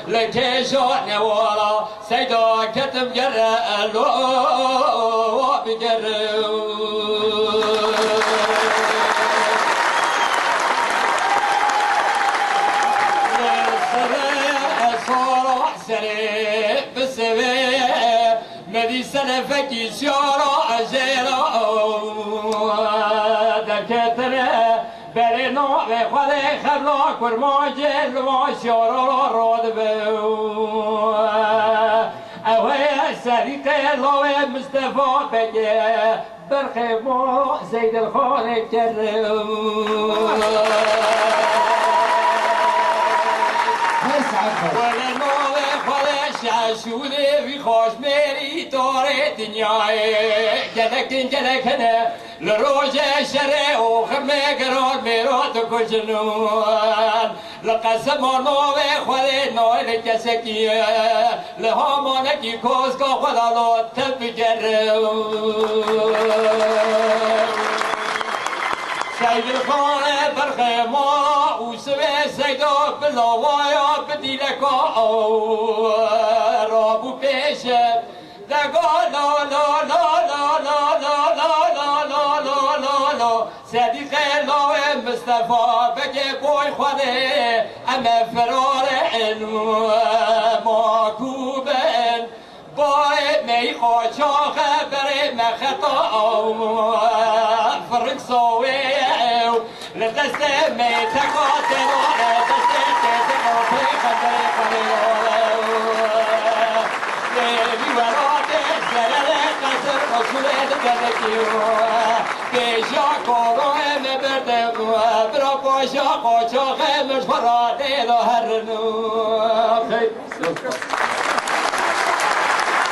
لكيشون ولا سيدا كتب جرى بجرى صار سري بسوي مدي سلفك شارع زيرا دكتره برنو بخواد خبلا کرماجل و شارا راد بو اوه سریق لو مصطفى بگه برخ ما زید الخالق کرم شاشوده وی خوش میری داره دنیای گلک نه لروج شره و خمه گران میراد کجنون لقسم نوه خود نوه کسکیه لهامانه کی کوزگا خدا لطف بگرم سید الخانه برخ ما او سوه سیدا بلاوایا بدیلکا رابو پیشه دگا لا لا لا لا لا لا لا لا لا لا لا صدیق لاو مصطفى بگه بوی خوده اما فرار ماکوبن بای می خوچا خبر مخطا فرق سوی لدست می تقاتل لدست تقاتل في خبر خبر بی وراد زلال قصر رسول دکیو بیشا کارو مبرد برا باشا قاچاق مشفراده لهرنو